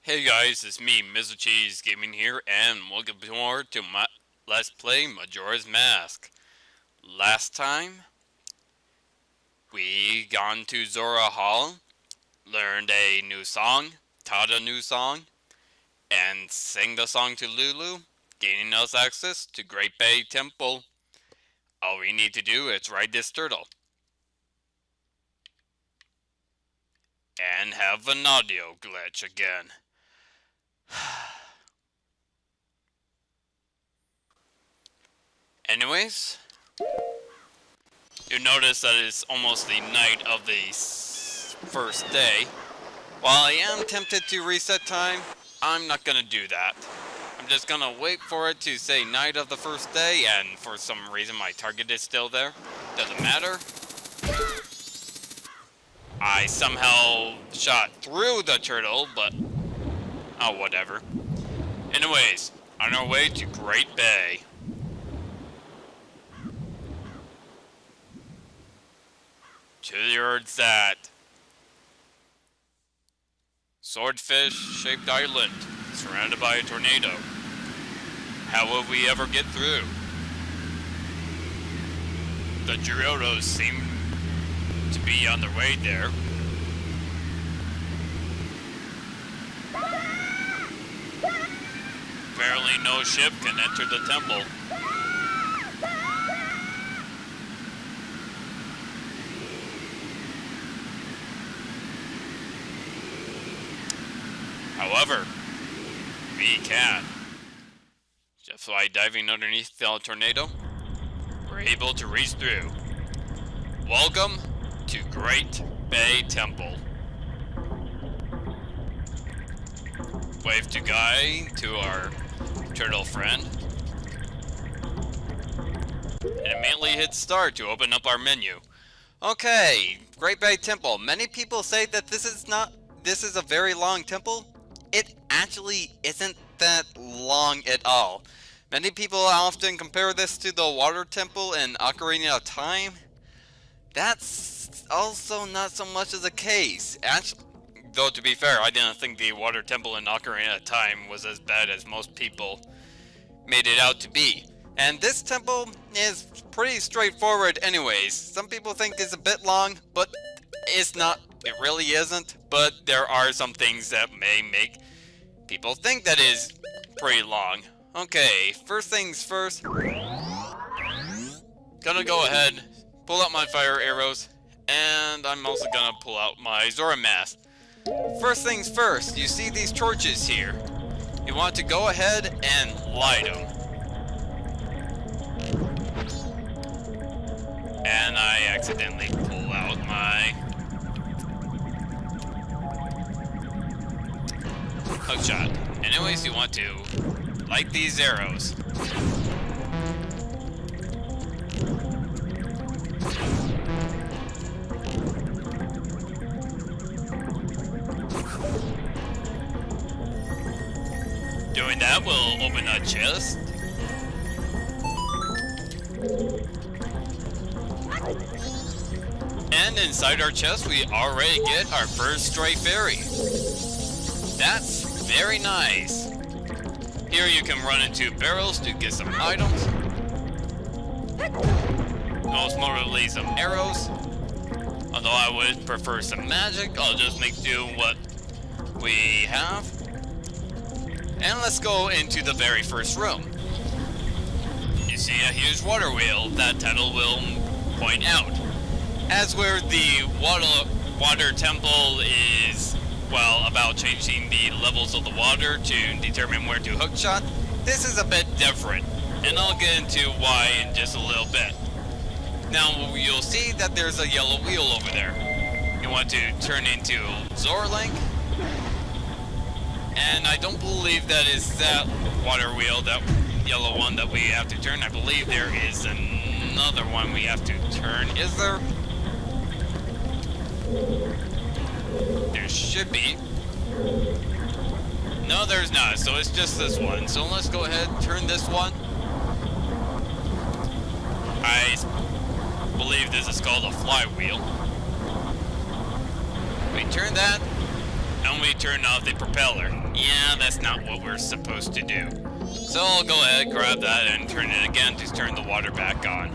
Hey guys, it's me, Mr. Cheese Gaming here, and welcome more to my Let's Play Majora's Mask. Last time, we gone to Zora Hall, learned a new song, taught a new song, and sang the song to Lulu, gaining us access to Great Bay Temple. All we need to do is ride this turtle. And have an audio glitch again. Anyways, you notice that it's almost the night of the first day. While I am tempted to reset time, I'm not gonna do that. I'm just gonna wait for it to say night of the first day, and for some reason my target is still there. Doesn't matter. I somehow shot through the turtle, but oh, whatever. Anyways, on our way to Great Bay. Towards that swordfish-shaped island, surrounded by a tornado. How will we ever get through? The Gerudos seem to be on their way there. Apparently no ship can enter the temple. However, we can. Just by diving underneath the tornado, we're able to reach through. Welcome to Great Bay Temple. Wave to Guy, to our turtle friend. And immediately hit start to open up our menu. Okay, Great Bay Temple. Many people say that this is a very long temple. It actually isn't that long at all. Many people often compare this to the water temple in Ocarina of Time. That's also not so much as a case. Actually, though to be fair, I didn't think the water temple in Ocarina of Time was as bad as most people made it out to be. And this temple is pretty straightforward anyways. Some people think it's a bit long, but it's not. It really isn't, but there are some things that may make people think that is pretty long. Okay, first things first. Gonna go ahead, pull out my fire arrows, and I'm also gonna pull out my Zora mask. First things first, you see these torches here. You want to go ahead and light them. And I accidentally pull out my hookshot. Anyways, you want to light these arrows. Doing that will open a chest. And inside our chest we already get our first stray fairy. That's very nice. Here you can run into barrels to get some items. Most notably some arrows. Although I would prefer some magic, I'll just make do what we have. And let's go into the very first room. You see a huge water wheel that title will point out. As where the water temple is, well, about changing the levels of the water to determine where to hookshot, this is a bit different, and I'll get into why in just a little bit. Now, you'll see that there's a yellow wheel over there. You want to turn into Zora Link, and I don't believe that is that water wheel, that yellow one that we have to turn. I believe there is another one we have to turn. Is there? There should be. No, there's not, so it's just this one. So let's go ahead and turn this one. I believe this is called a flywheel. We turn that, and we turn off the propeller. Yeah, that's not what we're supposed to do. So I'll go ahead, grab that, and turn it again to turn the water back on.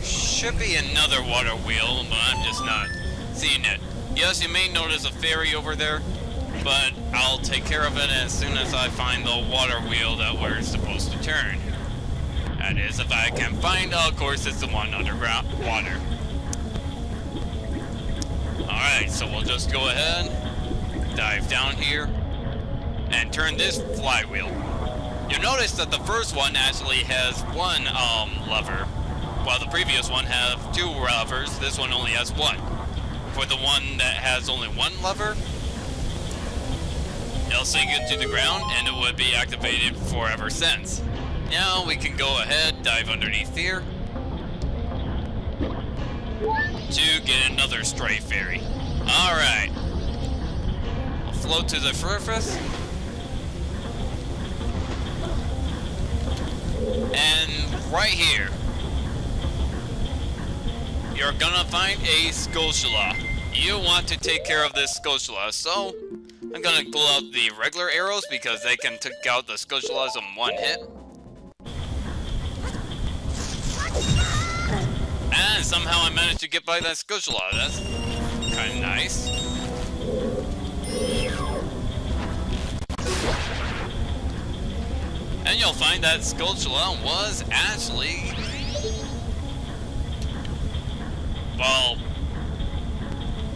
Should be another water wheel, but I'm just not seeing it. Yes, you may notice a fairy over there, but I'll take care of it as soon as I find the water wheel that we're supposed to turn. That is, if I can find, of course, it's the one underground water. Alright, so we'll just go ahead, dive down here, and turn this flywheel. You'll notice that the first one actually has one lever, while the previous one has two levers. This one only has one. For the one that has only one lever, it'll sink into the ground and it would be activated forever since. Now we can go ahead, dive underneath here to get another stray fairy. Alright. I'll float to the surface. And right here, you're gonna find a Skulltula. You want to take care of this Skulltula, so I'm gonna pull out the regular arrows because they can take out the Skulltulas in one hit. And somehow I managed to get by that Skulltula. That's kind of nice. And you'll find that Skulltula was actually, well,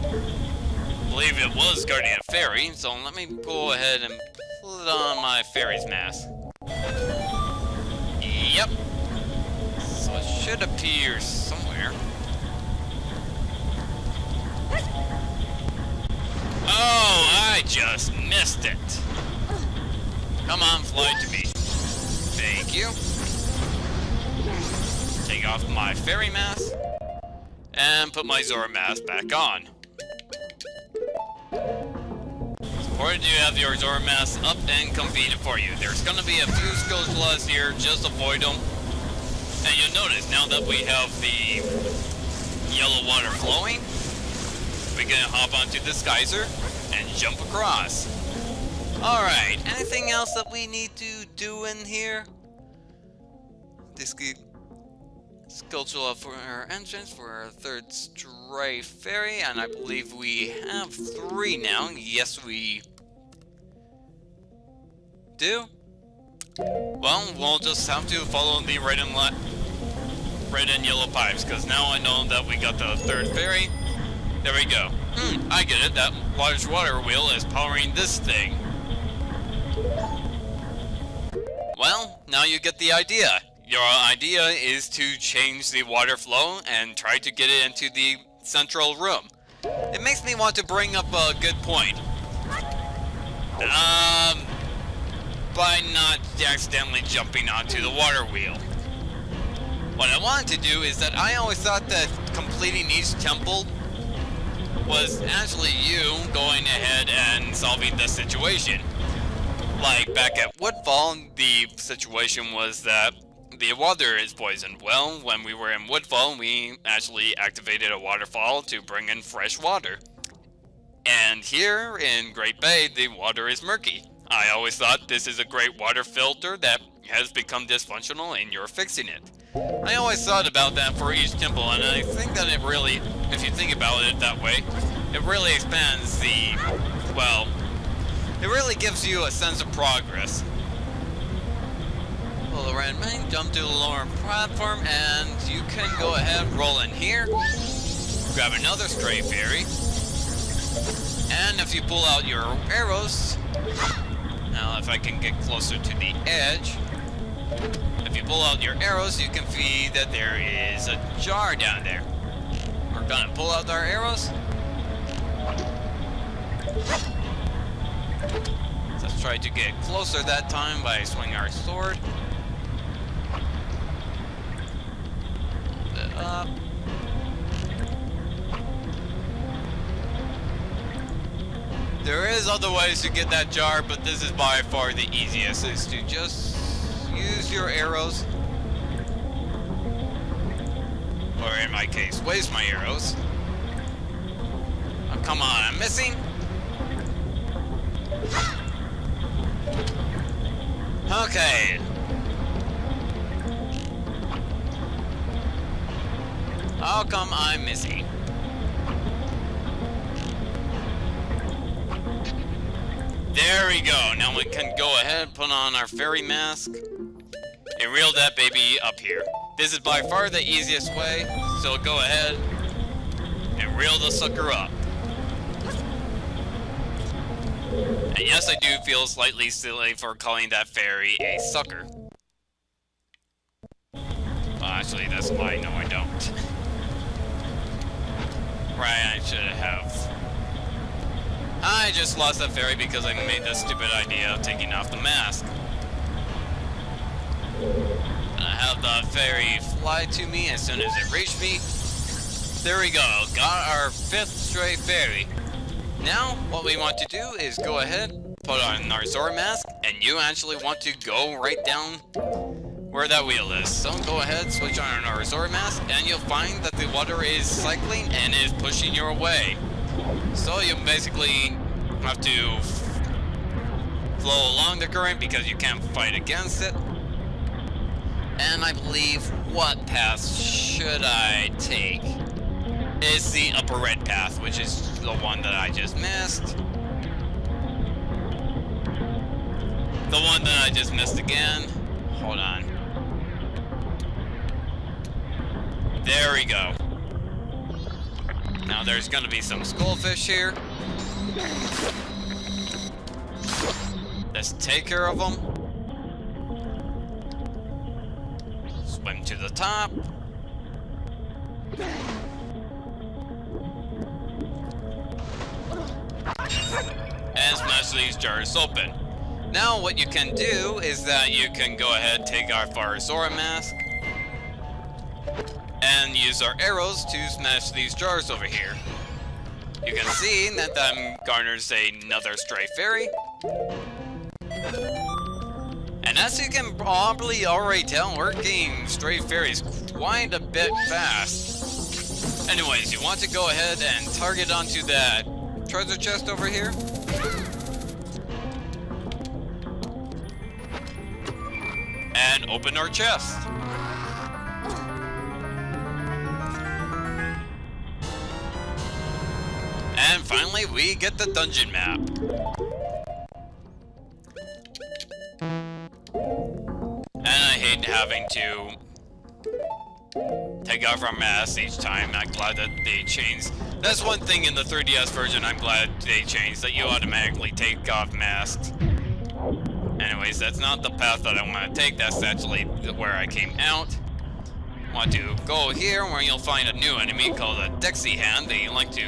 I believe it was guarding a fairy, so let me go ahead and put on my fairy's mask. Yep. So it should appear somewhere. Oh, I just missed it. Come on, fly to me. Thank you. Take off my fairy mask and put my Zora mask back on. Or do you have your Zora mask up and convenient for you? There's gonna be a few Skulltulas here, just avoid them. And you'll notice now that we have the yellow water flowing, we can hop onto this geyser and jump across. Alright, anything else that we need to do in here? This Skulltula for our entrance for our third stray fairy, and I believe we have 3 now. Yes, we do. Well, we'll just have to follow the red and yellow pipes, because now I know that we got the third fairy. There we go. I get it. That large water wheel is powering this thing. Well, now you get the idea. Your idea is to change the water flow and try to get it into the central room. It makes me want to bring up a good point. By not accidentally jumping onto the water wheel. What I wanted to do is that I always thought that completing each temple was actually you going ahead and solving the situation. Like back at Woodfall, the situation was that the water is poisoned. Well, when we were in Woodfall, we actually activated a waterfall to bring in fresh water. And here in Great Bay, the water is murky. I always thought this is a great water filter that has become dysfunctional and you're fixing it. I always thought about that for each temple, and I think that it really, if you think about it that way, it really expands the, well, it really gives you a sense of progress. Pull the red main, jump to the lower platform, and you can go ahead, roll in here, grab another stray fairy, and if you pull out your arrows, now if I can get closer to the edge, if you pull out your arrows, you can see that there is a jar down there. We're gonna pull out our arrows. Let's try to get closer that time by swinging our sword. Put it up. There is other ways to get that jar, but this is by far the easiest, is to just use your arrows Or in my case, waste my arrows. Oh, come on, I'm missing? Okay. How come I'm missing? There we go. Now we can go ahead and put on our fairy mask and reel that baby up here. This is by far the easiest way, so go ahead and reel the sucker up. And yes, I do feel slightly silly for calling that fairy a sucker. Well, actually, that's a lie. No, I don't. Right, I should have. I just lost that fairy because I made the stupid idea of taking off the mask. And I have the fairy fly to me as soon as it reached me. There we go, got our 5th stray fairy. Now, what we want to do is go ahead, put on our Zora mask, and you actually want to go right down where that wheel is. So go ahead, switch on our Zora mask, and you'll find that the water is cycling and is pushing you away. So you basically have to flow along the current because you can't fight against it. And I believe, what path should I take? It's the upper red path, which is the one that I just missed. The one that I just missed again. Hold on. There we go. Now there's gonna be some skullfish here. Let's take care of them. Swim to the top. And smash these jars open. Now what you can do is that you can go ahead and take off our Zora mask and use our arrows to smash these jars over here. You can see that that garners another stray fairy. And as you can probably already tell, we're getting stray fairies quite a bit fast. Anyways, you want to go ahead and target onto that treasure chest over here. And open our chest. And finally, we get the dungeon map. And I hate having to take off our masks each time. I'm glad that they changed. That's one thing in the 3DS version I'm glad they changed, that you automatically take off masks. Anyways, that's not the path that I want to take. That's actually where I came out. Want to go here where you'll find a new enemy called a Dexy Hand. They like to...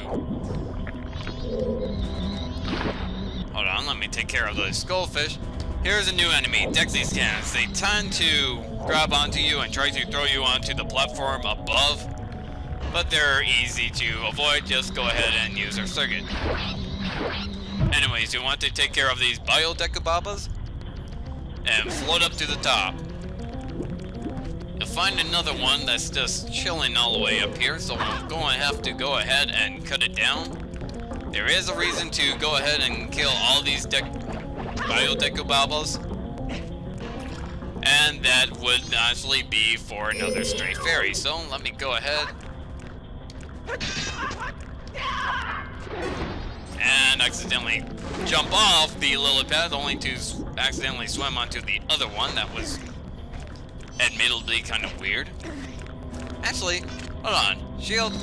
Hold on, let me take care of those skullfish. Here's a new enemy, Dexy's Hands. They tend to grab onto you and try to throw you onto the platform above, but they're easy to avoid. Just go ahead and use our circuit. Anyways, you want to take care of these Biodecubabas and float up to the top. You'll find another one that's just chilling all the way up here, so I'm going to have to go ahead and cut it down. There is a reason to go ahead and kill all these Biodecubabas, and that would actually be for another stray fairy. So let me go ahead and accidentally jump off the lily pad, only to accidentally swim onto the other one. That was admittedly kind of weird. Actually, hold on. Shield.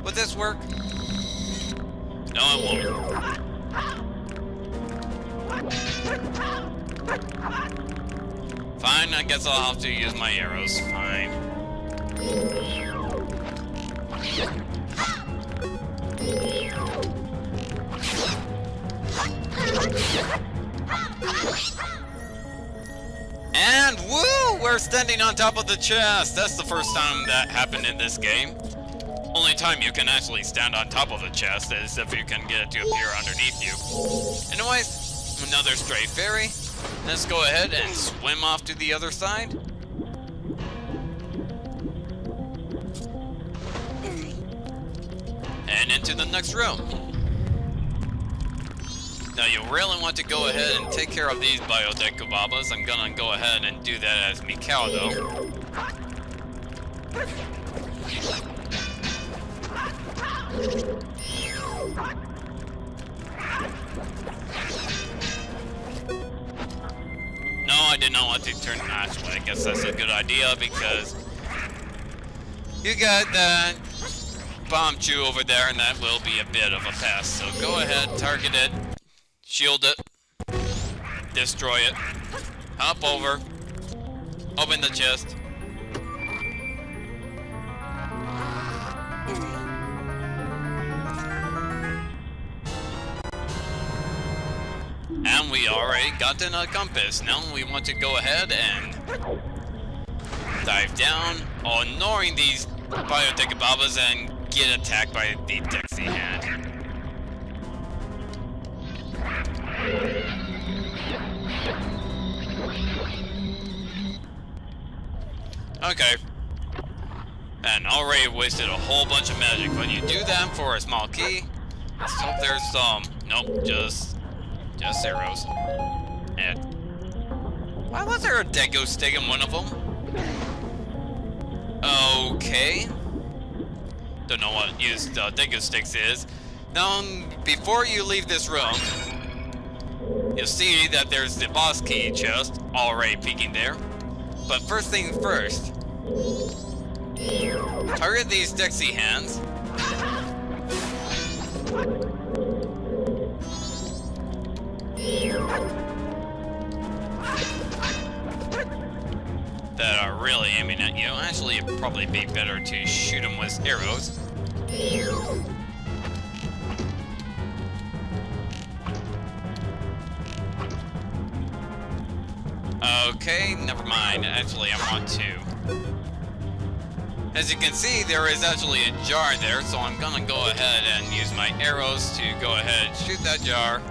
Would this work? No, it won't. Fine, I guess I'll have to use my arrows. Fine. And woo! We're standing on top of the chest! That's the first time that happened in this game. Only time you can actually stand on top of the chest is if you can get it to appear underneath you. Anyways, another stray fairy. Let's go ahead and swim off to the other side. into the next room. Now you really want to go ahead and take care of these Biodecobabas. I'm gonna go ahead and do that as Mikau though. No, I did not want to turn actually. I guess that's a good idea because you got that bomb chew over there and that will be a bit of a pass. So go ahead, target it, shield it, destroy it, hop over, open the chest. And we already got in a compass. Now we want to go ahead and dive down, ignoring these Biodecobabas and get attacked by the Dexy Hand. Okay. And already wasted a whole bunch of magic, but you do that for a small key. Let's hope there's some. Nope, just arrows. And why was there a Deku stick in one of them? Okay. Don't know what use Deku sticks is. Now, before you leave this room, you'll see that there's the boss key chest already peeking there. But first things first, target these Dexy Hands. That are really aiming at you. Actually, it'd probably be better to shoot them with arrows. Okay, never mind. Actually, I want to. As you can see, there is actually a jar there, so I'm gonna go ahead and use my arrows to go ahead and shoot that jar.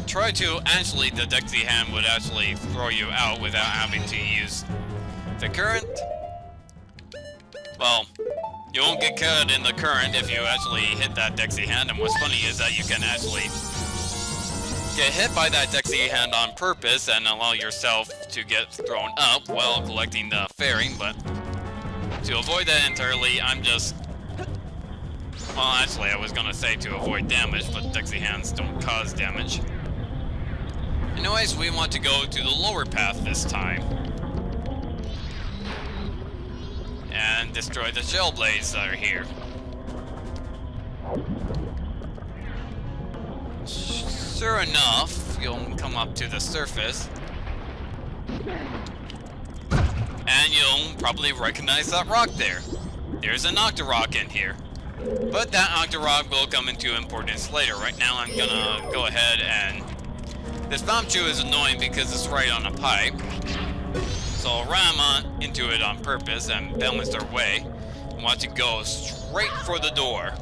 Try to, actually, the Dexy Hand would actually throw you out without having to use the current. Well, you won't get caught in the current if you actually hit that Dexy Hand, and what's funny is that you can actually get hit by that Dexy Hand on purpose and allow yourself to get thrown up while collecting the fairing, but to avoid that entirely, I'm just... Well, actually, I was gonna say to avoid damage, but Dexy Hands don't cause damage. Anyways, we want to go to the lower path this time. And destroy the shell blades that are here. Sure enough, you'll come up to the surface. And you'll probably recognize that rock there. There's an Octorok in here. But that Octorok will come into importance later. Right now I'm gonna go ahead and... This bomb chew is annoying because it's right on a pipe. So I'll ram into it on purpose and balance our way. I want to go straight for the door.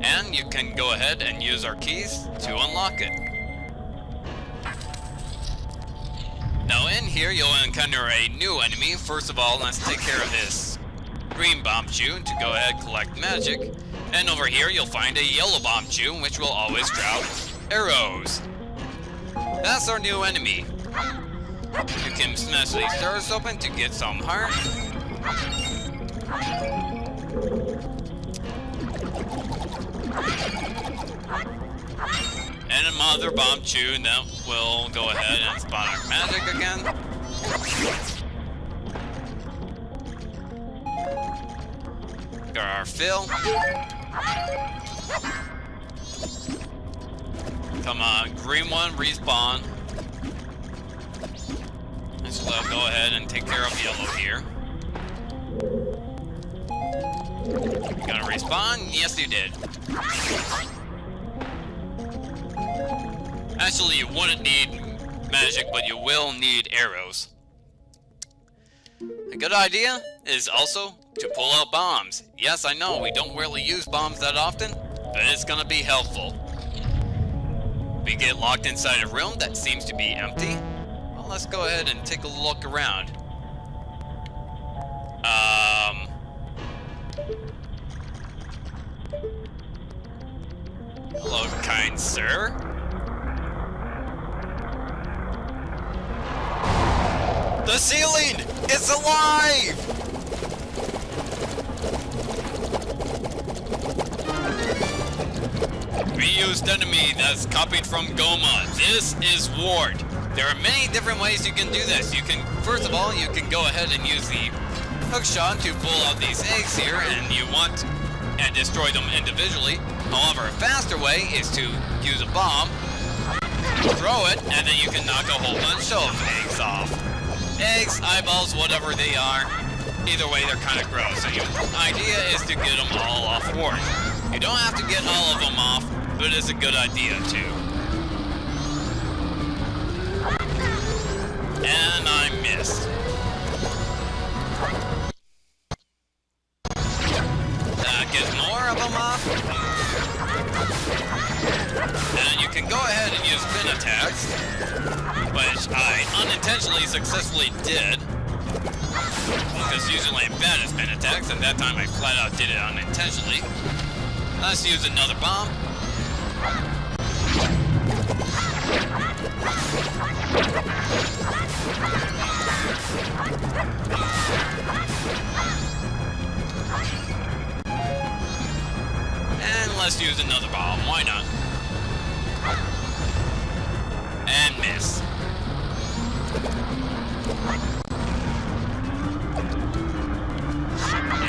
And you can go ahead and use our keys to unlock it. Now in here you'll encounter a new enemy. First of all, let's take care of this green bomb chew to go ahead and collect magic. And over here you'll find a yellow bomb chew, which will always drop arrows. That's our new enemy. You can smash these doors open to get some heart. And another bomb chew that will go ahead and spawn our magic again. Got our fill. Come on, green one, respawn. Let's go ahead and take care of yellow here. Gonna respawn? Yes, you did. Actually, you wouldn't need magic, but you will need arrows. A good idea is also to pull out bombs. Yes, I know, we don't really use bombs that often, but it's gonna be helpful. We get locked inside a room that seems to be empty. Well, let's go ahead and take a look around. Hello, kind sir. The ceiling is alive! Reused enemy that's copied from Goma. This is Wart. There are many different ways you can do this. You can, first of all, you can go ahead and use the hook shot to pull out these eggs here, and destroy them individually. However, a faster way is to use a bomb, throw it, and then you can knock a whole bunch of eggs off. Eggs, eyeballs, whatever they are. Either way, they're kind of gross. So the idea is to get them all off Wart. You don't have to get all of them off, but it's a good idea too. And I missed. Get more of them off. And you can go ahead and use spin attacks, which I unintentionally successfully did. Because usually I'm bad at spin attacks, and that time I flat out did it unintentionally. Let's use another bomb. And let's use another bomb, why not? And miss.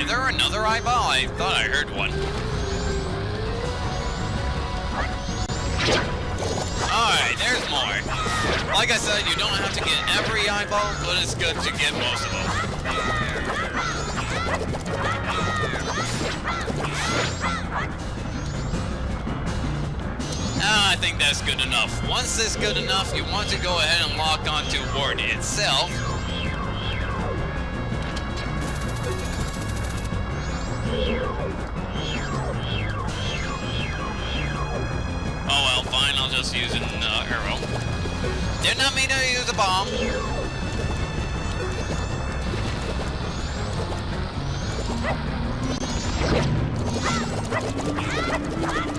Is there another eyeball? I thought I heard one. Alright, there's more. Like I said, you don't have to get every eyeball, but it's good to get most of them. I think that's good enough. Once it's good enough, you want to go ahead and lock onto Wart itself. Oh well, fine, I'll just use an arrow. Did not mean to use a bomb.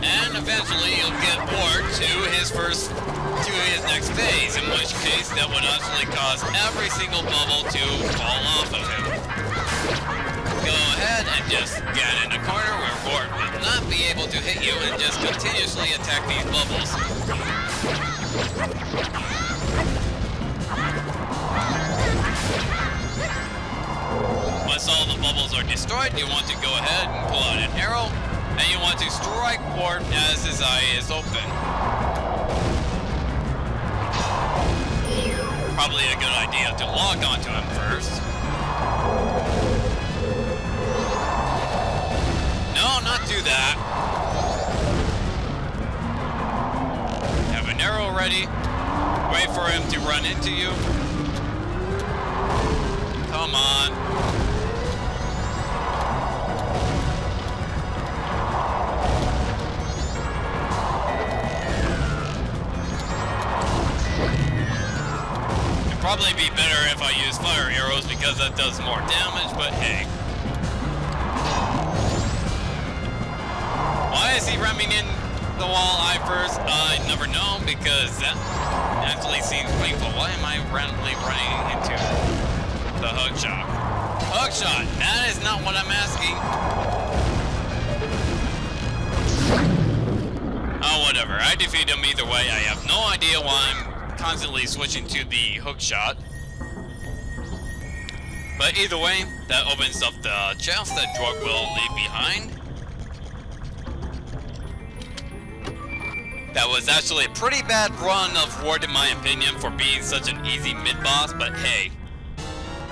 And eventually you'll get Wart to his next phase, in which case that would actually cause every single bubble to fall off of him. Go ahead and just get in a corner where Wart will not be able to hit you and just continuously attack these bubbles. Once all the bubbles are destroyed, you want to go ahead and pull out an arrow, and you want to strike Wart as his eye is open. Probably a good idea to lock onto him first. No, not do that. Have an arrow ready. Wait for him to run into you. Come on. Probably be better if I use fire arrows because that does more damage, but hey. Why is he ramming in the wall eye first? I never know, because that actually seems painful. Why am I randomly running into the hook shot? Hook shot! That is not what I'm asking. Oh, whatever. I defeat him either way. I have no idea why I'm constantly switching to the hook shot. But either way, that opens up the chest that Drog will leave behind. That was actually a pretty bad run of Wart in my opinion for being such an easy mid-boss, but hey.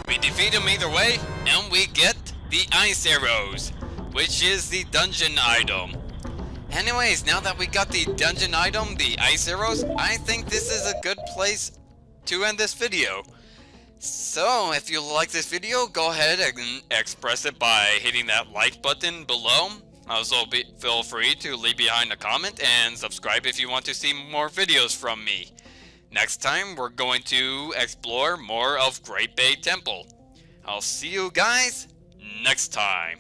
We defeat him either way, and we get the ice arrows, which is the dungeon item. Anyways, now that we got the dungeon item, the ice arrows, I think this is a good place to end this video. So, if you like this video, go ahead and express it by hitting that like button below. Also, feel free to leave behind a comment and subscribe if you want to see more videos from me. Next time, we're going to explore more of Great Bay Temple. I'll see you guys next time.